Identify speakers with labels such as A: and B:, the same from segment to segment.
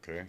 A: Okay.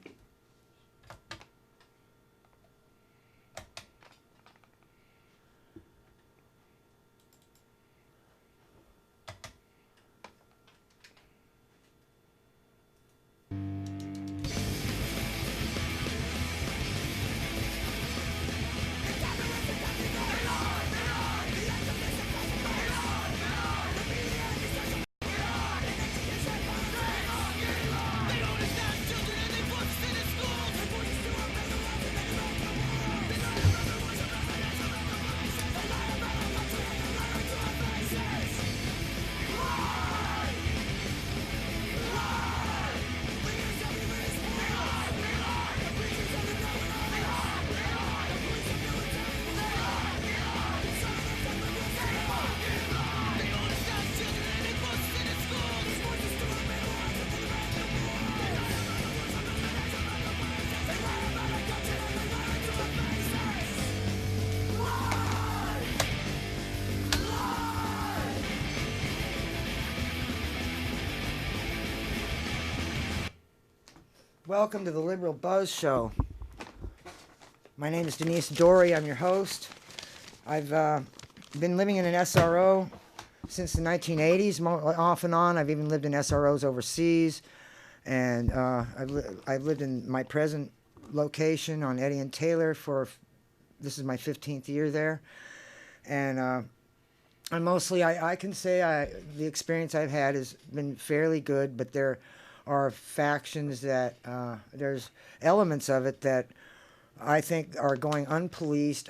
B: Welcome to the Liberal Buzz Show. My name is Denise Dorey. I'm your host. I've been living in an SRO since the 1980s, off and on. I've even lived in SROs overseas. And I've lived in my present location on Eddy and Taylor this is my 15th year there. And I can say the experience I've had has been fairly good, but there are factions that there's elements of it that I think are going unpoliced,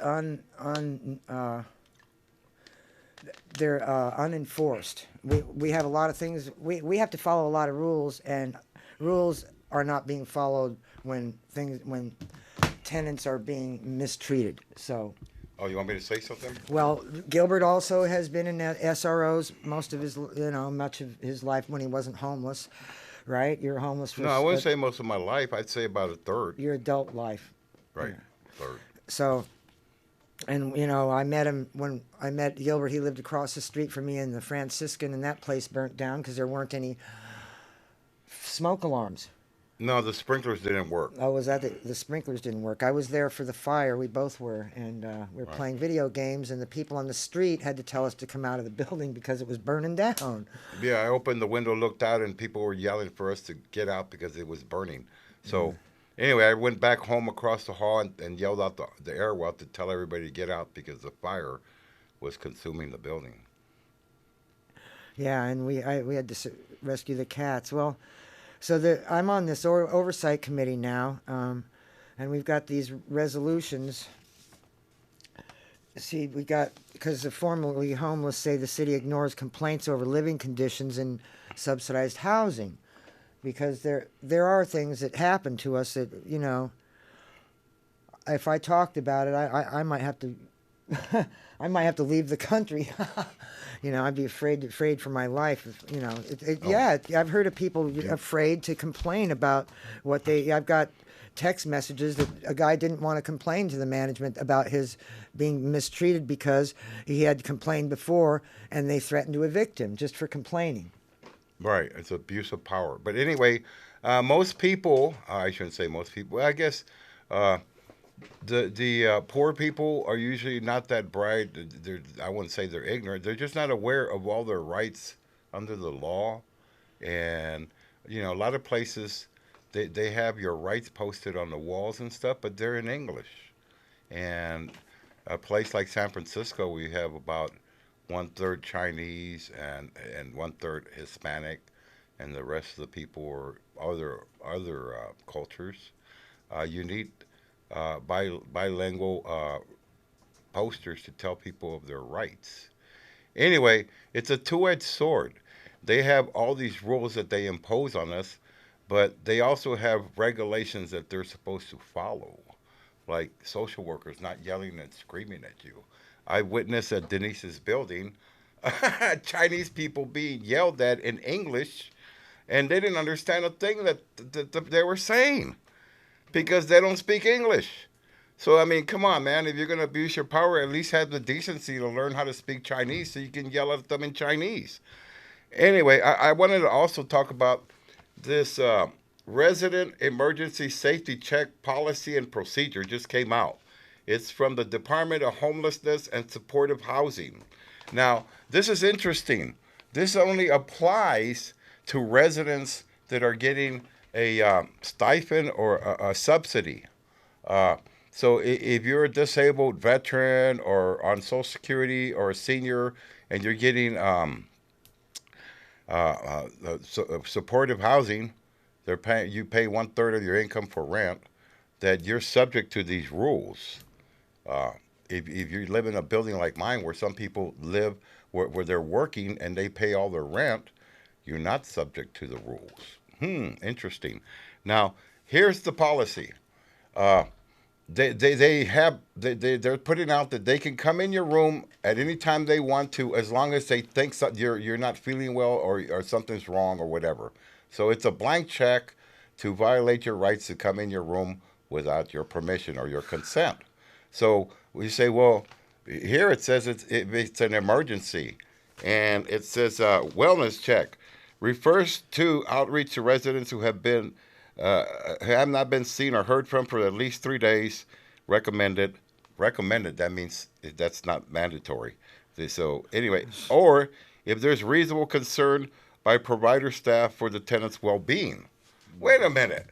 B: they're unenforced. We have a lot of things. We have to follow a lot of rules, and rules are not being followed when tenants are being mistreated. So.
A: Oh, you want me to say something?
B: Well, Gilbert also has been in SROs much of his life when he wasn't homeless. Right? You're homeless for...
A: No, I wouldn't say most of my life. I'd say about a third.
B: Your adult life.
A: Right.
B: Yeah.
A: Third.
B: So, and, I met him when I met Gilbert. He lived across the street from me in the Franciscan, and that place burnt down because there weren't any smoke alarms.
A: No, the sprinklers didn't work.
B: Oh, was that the sprinklers didn't work? I was there for the fire. We both were, and we were playing video games, and the people on the street had to tell us to come out of the building because it was burning down.
A: Yeah, I opened the window, looked out, and people were yelling for us to get out because it was burning. So, anyway, I went back home across the hall and yelled out the airwell to tell everybody to get out because the fire was consuming the building.
B: Yeah, and we had to rescue the cats. Well. So I'm on this oversight committee now, and we've got these resolutions. See, because the formerly homeless say the city ignores complaints over living conditions in subsidized housing, because there are things that happen to us that, if I talked about it, I might have to I might have to leave the country. I'd be afraid for my life. Yeah, I've heard of people afraid to complain about I've got text messages that a guy didn't want to complain to the management about his being mistreated because he had complained before, and they threatened to evict him just for complaining.
A: Right, it's abuse of power. But anyway, most people, I shouldn't say most people, I guess the poor people are usually not that bright. I wouldn't say they're ignorant. They're just not aware of all their rights under the law. And, a lot of places, they have your rights posted on the walls and stuff, but they're in English. And a place like San Francisco, we have about 1/3 Chinese and 1/3 Hispanic, and the rest of the people are other cultures. You need bilingual posters to tell people of their rights. Anyway, it's a two-edged sword. They have all these rules that they impose on us, but they also have regulations that they're supposed to follow, like social workers not yelling and screaming at you. I witnessed at Denise's building Chinese people being yelled at in English, and they didn't understand a thing that they were saying because they don't speak English. So, I mean, come on, man. If you're going to abuse your power, at least have the decency to learn how to speak Chinese so you can yell at them in Chinese. Anyway, I wanted to also talk about this Resident Emergency Safety Check Policy and Procedure just came out. It's from the Department of Homelessness and Supportive Housing. Now, this is interesting. This only applies to residents that are getting a stipend or a subsidy. Uh, so if you're a disabled veteran or on Social Security or a senior and you're getting supportive housing, they're paying you pay one third of your income for rent. That you're subject to these rules. Uh, if you live in a building like mine, where some people live where they're working and they pay all their rent, you're not subject to the rules. Interesting. Now, here's the policy. Uh, they're putting out that they can come in your room at any time they want to, as long as they think you're not feeling well or something's wrong or whatever. So it's a blank check to violate your rights to come in your room without your permission or your consent. So we say, well, here it says it's an emergency, and it says wellness check refers to outreach to residents who have not been seen or heard from for at least 3 days. Recommended. Recommended. That means that's not mandatory. So anyway, or if there's reasonable concern by provider staff for the tenant's well-being. Wait a minute.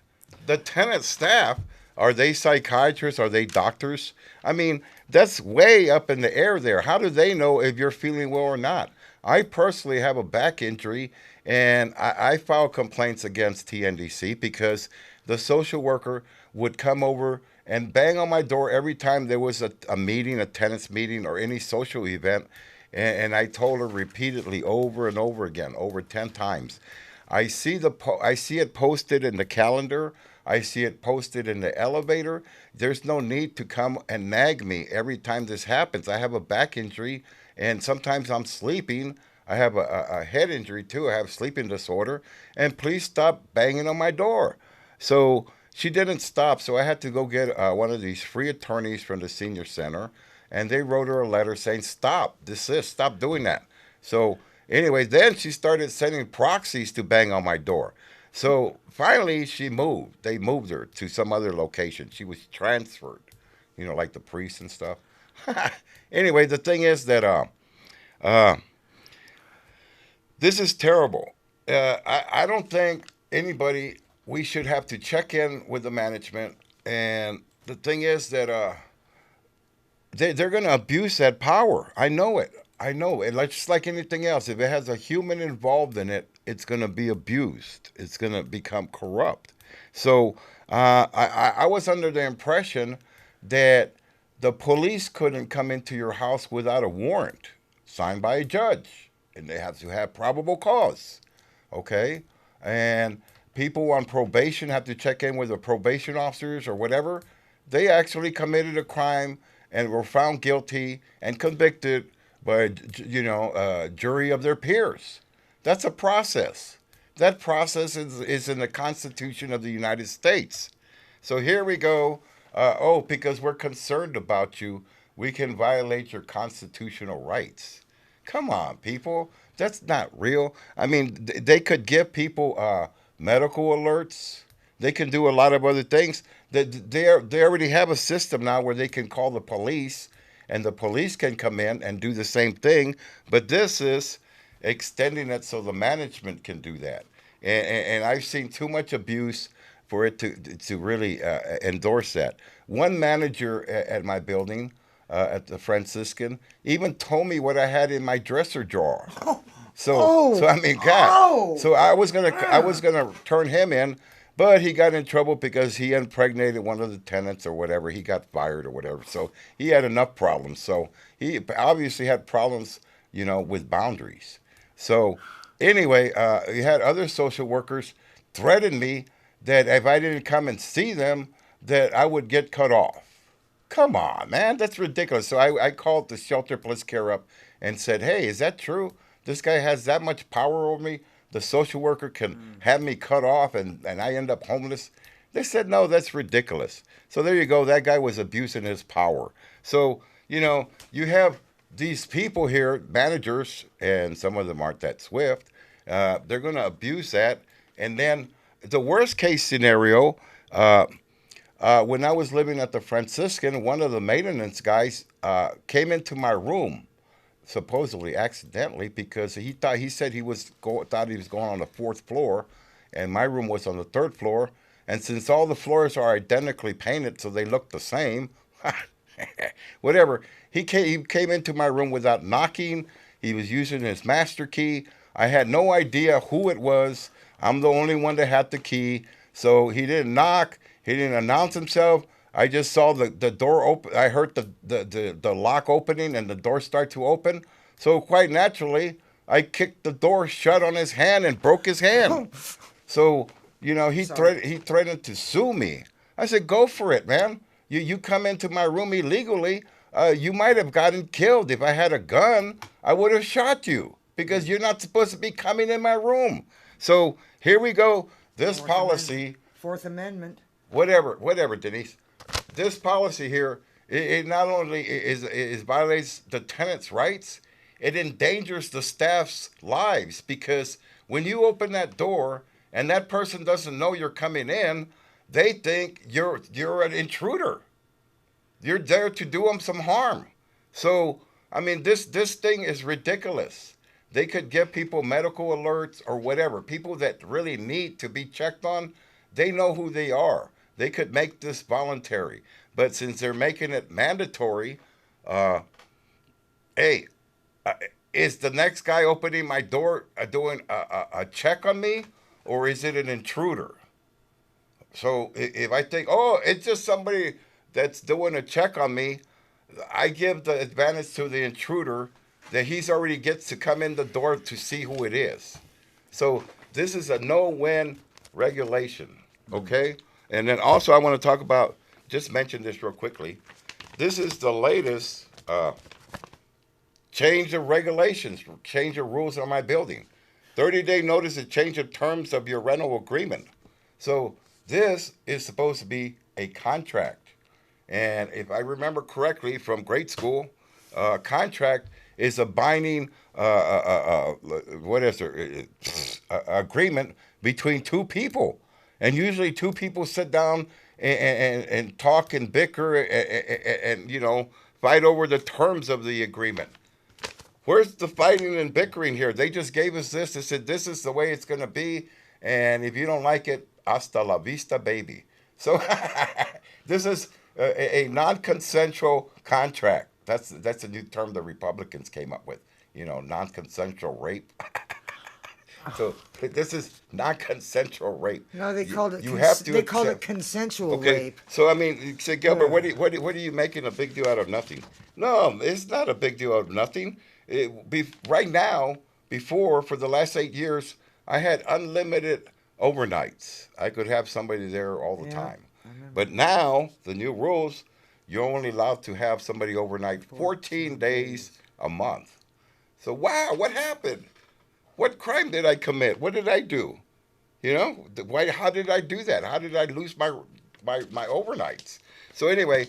A: The tenant staff, are they psychiatrists? Are they doctors? I mean, that's way up in the air there. How do they know if you're feeling well or not? I personally have a back injury, and I filed complaints against TNDC because the social worker would come over and bang on my door every time there was a meeting, a tenants meeting, or any social event. And I told her repeatedly over and over again, over 10 times. I see it posted in the calendar. I see it posted in the elevator. There's no need to come and nag me every time this happens. I have a back injury, and sometimes I'm sleeping. I have a head injury too. I have sleeping disorder. And please stop banging on my door. So she didn't stop. So I had to go get one of these free attorneys from the senior center, and they wrote her a letter saying, "Stop, desist, stop doing that." So anyway, then she started sending proxies to bang on my door. So finally, she moved. They moved her to some other location. She was transferred, like the priest and stuff. Anyway, the thing is that uh, this is terrible. I don't think anybody, we should have to check in with the management. And the thing is that they're going to abuse that power. I know it. I know it. Like, just like anything else, if it has a human involved in it, it's going to be abused. It's going to become corrupt. So I was under the impression that the police couldn't come into your house without a warrant signed by a judge, and they have to have probable cause. Okay? And people on probation have to check in with the probation officers or whatever. They actually committed a crime and were found guilty and convicted by jury of their peers. That's a process. That process is in the Constitution of the United States. So here we go. Because we're concerned about you, we can violate your constitutional rights. Come on, people. That's not real. I mean, they could give people medical alerts. They can do a lot of other things. They already have a system now where they can call the police, and the police can come in and do the same thing. But this is extending it so the management can do that. And I've seen too much abuse for it to really endorse that. One manager at my building, at the Franciscan, even told me what I had in my dresser drawer. So I mean, God. So I was gonna turn him in, but he got in trouble because he impregnated one of the tenants or whatever. He got fired or whatever. So he had enough problems. So he obviously had problems, with boundaries. So anyway, he had other social workers threaten me that if I didn't come and see them, that I would get cut off. Come on, man, that's ridiculous. So I called the shelter plus care up and said, "Hey, is that true? This guy has that much power over me? The social worker can have me cut off and I end up homeless?" They said, "No, that's ridiculous." So there you go. That guy was abusing his power. So, you have these people here, managers, and some of them aren't that swift. They're going to abuse that. And then the worst case scenario, when I was living at the Franciscan, one of the maintenance guys came into my room, supposedly accidentally, because he said thought he was going on the fourth floor, and my room was on the third floor. And since all the floors are identically painted, so they look the same, whatever. He came into my room without knocking. He was using his master key. I had no idea who it was. I'm the only one that had the key. So he didn't knock. He didn't announce himself. I just saw the door open. I heard the lock opening and the door start to open. So quite naturally, I kicked the door shut on his hand and broke his hand. So, he threatened to sue me. I said, go for it, man. You come into my room illegally. You might have gotten killed. If I had a gun, I would have shot you because you're not supposed to be coming in my room. So here we go. This policy.
B: Fourth Amendment.
A: Whatever, Denise. This policy here, it not only is violates the tenant's rights, it endangers the staff's lives because when you open that door and that person doesn't know you're coming in, they think you're an intruder. You're there to do them some harm. So, I mean, this thing is ridiculous. They could give people medical alerts or whatever. People that really need to be checked on, they know who they are. They could make this voluntary. But since they're making it mandatory, hey, is the next guy opening my door doing a check on me, or is it an intruder? So if I think, oh, it's just somebody that's doing a check on me, I give the advantage to the intruder that he's already gets to come in the door to see who it is. So this is a no-win regulation, okay? And then also I want to talk about, just mention this real quickly. This is the latest change of regulations, change of rules on my building. 30-day notice to change the terms of your rental agreement. So this is supposed to be a contract. And if I remember correctly from grade school, contract is a binding agreement between two people. And usually two people sit down and talk and bicker and fight over the terms of the agreement. Where's the fighting and bickering here? They just gave us this. They said, this is the way it's going to be. And if you don't like it, hasta la vista, baby. So this is a non-consensual contract. That's a new term the Republicans came up with. Non-consensual rape. So this is non-consensual rape.
B: No, they called it.
A: They
B: called it consensual rape.
A: So I mean, you say, Gilbert, what are you making a big deal out of nothing? No, it's not a big deal out of nothing. Right now, for the last 8 years, I had unlimited overnights. I could have somebody there all the time. But now, the new rules, you're only allowed to have somebody overnight 14 days a month. So, wow, what happened? What crime did I commit? What did I do? How did I do that? How did I lose my overnights? So anyway,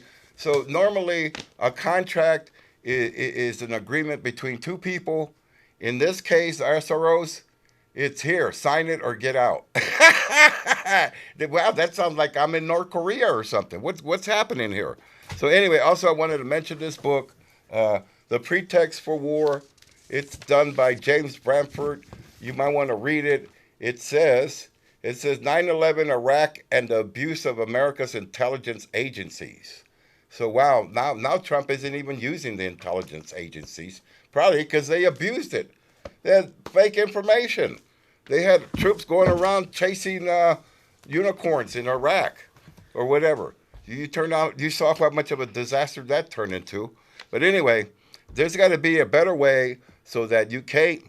A: normally a contract is an agreement between two people. In this case, SROs, it's here. Sign it or get out. Wow, that sounds like I'm in North Korea or something. What's happening here? So anyway, also I wanted to mention this book, The Pretext for War. It's done by James Bradford. You might want to read it. It says 9/11 Iraq and the abuse of America's intelligence agencies. So wow, now Trump isn't even using the intelligence agencies, probably because they abused it. They had fake information. They had troops going around chasing unicorns in Iraq or whatever. You saw how much of a disaster that turned into. But anyway, there's got to be a better way so that you can't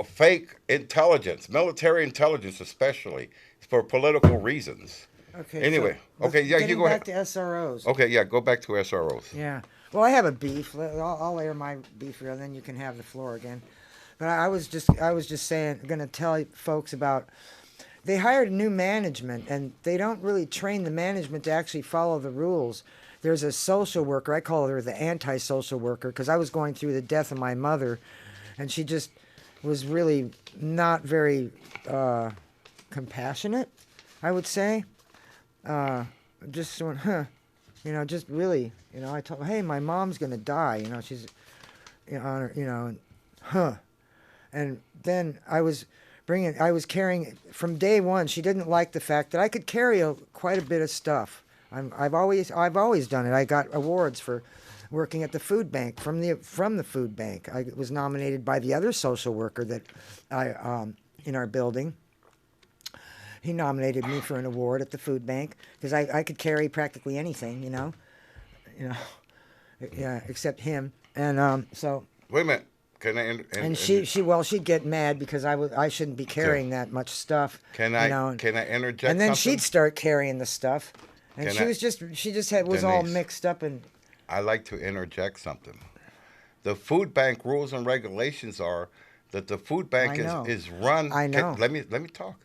A: fake intelligence, military intelligence especially, for political reasons.
B: Okay.
A: Anyway, you go ahead.
B: Getting back to SROs.
A: Okay, yeah, go back to SROs.
B: Yeah. Well, I have a beef. I'll air my beef here, and then you can have the floor again. But I was just going to tell folks about. They hired new management, and they don't really train the management to actually follow the rules. There's a social worker. I call her the anti-social worker because I was going through the death of my mother, and she just was really not very compassionate, I would say. Just went, huh. Just really, I told her, hey, my mom's going to die. She's, and, huh. And then I was carrying, from day one, she didn't like the fact that I could carry quite a bit of stuff. I've always done it. I got awards for working at the food bank from the food bank. I was nominated by the other social worker that in our building. He nominated me for an award at the food bank because I could carry practically anything, yeah, except him. And so.
A: Wait a minute.
B: And she'd get mad because I shouldn't be carrying that much stuff.
A: Can I interject?
B: And then
A: something?
B: she'd start carrying the stuff, and was
A: Denise,
B: all mixed up. And
A: I like to interject something. The food bank rules and regulations are that the food bank is run.
B: I know.
A: Let me talk.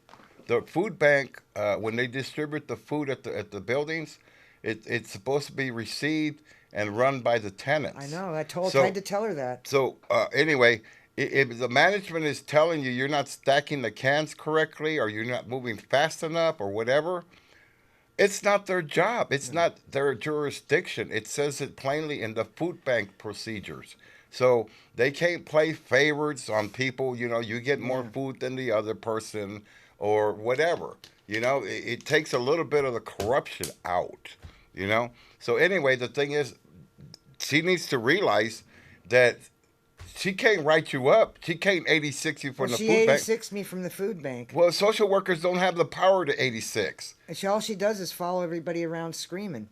A: The food bank, when they distribute the food at the buildings, it's supposed to be received and run by the tenants.
B: I know. Tried to tell her that.
A: So anyway, if the management is telling you you're not stacking the cans correctly, or you're not moving fast enough, or whatever, it's not their job. It's not their jurisdiction. It says it plainly in the food bank procedures. So they can't play favorites on people. You get more food than the other person, or whatever. It takes a little bit of the corruption out. So anyway, the thing is, she needs to realize that she can't write you up. She can't 86 you from the food bank.
B: She 86 me from the food bank.
A: Well, social workers don't have the power to 86.
B: And all she does is follow everybody around screaming.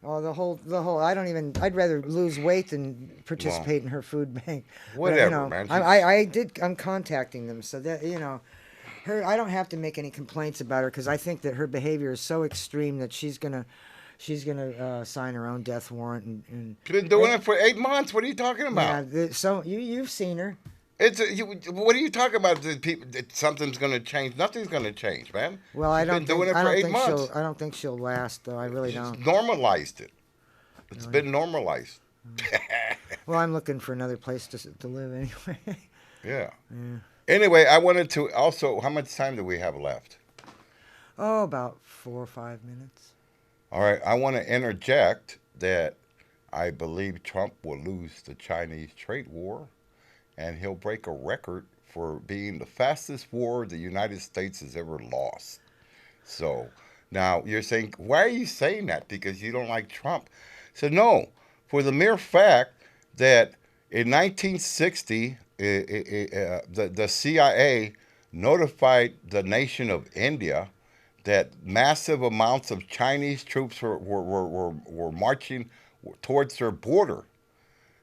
B: Oh, the whole. I'd rather lose weight than participate in her food bank.
A: Whatever, man.
B: I'm contacting them so that I don't have to make any complaints about her because I think that her behavior is so extreme that she's gonna sign her own death warrant and
A: She's been doing it for 8 months. What are you talking about?
B: Yeah, so you've seen her.
A: What are you talking about? Something's going to change. Nothing's going to change, man.
B: Well, I don't think she'll last, though. I really don't.
A: She's normalized it. It's been normalized.
B: Well, I'm looking for another place to live anyway.
A: Yeah. Anyway, I wanted to also. How much time do we have left?
B: Oh, about 4 or 5 minutes.
A: All right, I want to interject that I believe Trump will lose the Chinese trade war, and he'll break a record for being the fastest war the United States has ever lost. So now you're saying, why are you saying that? Because you don't like Trump? So no, for the mere fact that in 1960, the CIA notified the nation of India that massive amounts of Chinese troops were marching towards their border.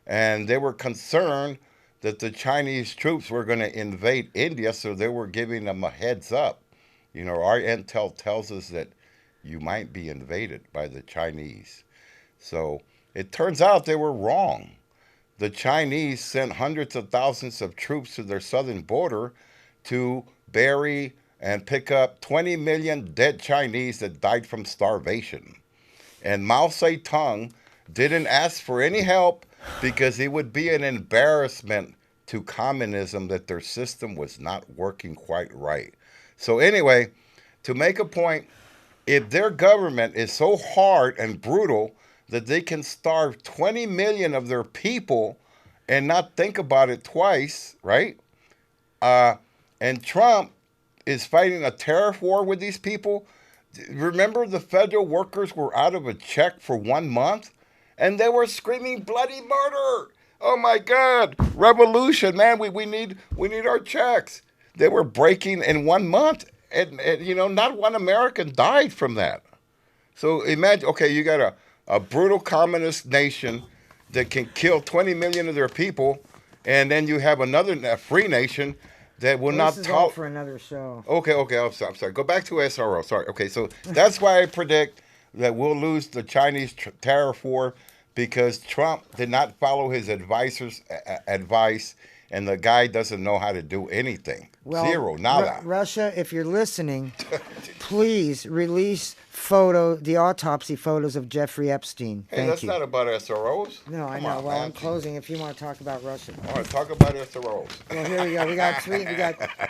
A: And they were concerned that the Chinese troops were going to invade India, so they were giving them a heads up. Our intel tells us that you might be invaded by the Chinese. So it turns out they were wrong. The Chinese sent hundreds of thousands of troops to their southern border to bury and pick up 20 million dead Chinese that died from starvation. And Mao Zedong didn't ask for any help because it would be an embarrassment to communism that their system was not working quite right. So anyway, to make a point, if their government is so hard and brutal that they can starve 20 million of their people and not think about it twice, right? And Trump is fighting a tariff war with these people. Remember, the federal workers were out of a check for 1 month, and they were screaming bloody murder. Oh my God, revolution, man! We need our checks. They were breaking in 1 month, and not one American died from that. So imagine, okay, you got a brutal communist nation that can kill 20 million of their people, and then you have a free nation that will not
B: tolerate. This is all for another show.
A: Okay, I'm sorry. Go back to SRO. Sorry. Okay, so that's why I predict that we'll lose the Chinese tariff war because Trump did not follow his advisors' advice, and the guy doesn't know how to do anything.
B: Well,
A: Zero, nada.
B: Russia, if you're listening, please release the autopsy photos of Jeffrey Epstein.
A: Hey,
B: Thank
A: that's
B: you.
A: not about SROs.
B: No, I know. Well, I'm closing. If you want to talk about Russia.
A: All right, talk about SROs.
B: Well, here we go. We got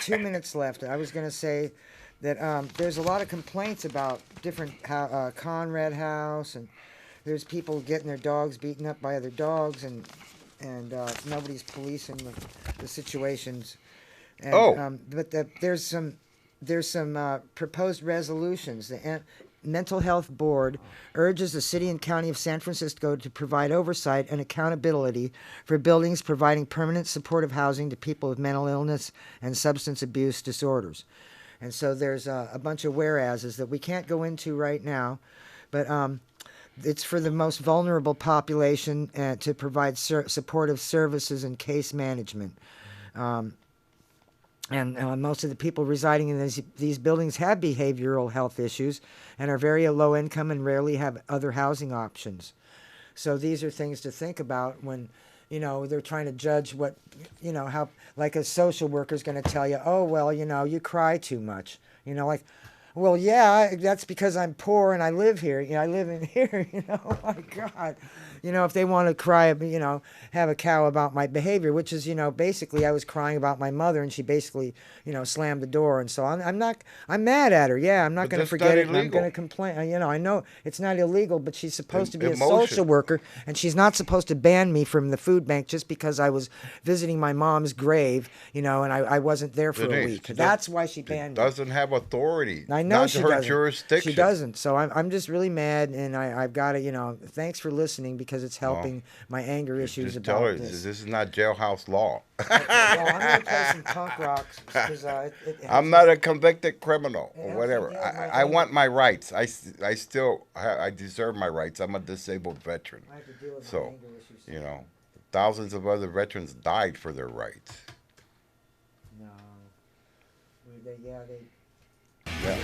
B: 2 minutes left. I was going to say that there's a lot of complaints about different Conrad House, and there's people getting their dogs beaten up by other dogs, and nobody's policing the situations. And,
A: Oh,
B: but there's some proposed resolutions. The Mental Health Board urges the city and county of San Francisco to provide oversight and accountability for buildings providing permanent supportive housing to people with mental illness and substance abuse disorders. And so there's a bunch of whereases that we can't go into right now, but it's for the most vulnerable population to provide supportive services and case management. And most of the people residing in these buildings have behavioral health issues and are very low income and rarely have other housing options. So these are things to think about when, they're trying to judge what, how, like a social worker is going to tell you, oh, well, you cry too much. Like, well, yeah, that's because I'm poor and I live here. I live in here, oh my God. If they want to cry, have a cow about my behavior, which is, basically I was crying about my mother and she basically, slammed the door. And so I'm mad at her. Yeah, I'm not going to forget it. And I'm going to complain. I know it's not illegal, but she's supposed to be a social worker and she's not supposed to ban me from the food bank just because I was visiting my mom's grave, and I wasn't there for a week. That's why she banned me.
A: Doesn't have authority.
B: I know
A: not
B: she
A: her
B: doesn't.
A: Jurisdiction.
B: She doesn't. So I'm just really mad, and I've got to, thanks for listening because it's helping my anger issues
A: just
B: about
A: tell her,
B: this.
A: This is not jailhouse law.
B: I'm going to play some punk rock because
A: I'm not a convicted criminal or whatever. I want my rights. I still I deserve my rights. I'm a disabled veteran.
B: I have to deal with
A: my
B: anger issues.
A: Thousands of other veterans died for their rights.
B: No. Yeah.
A: Yeah.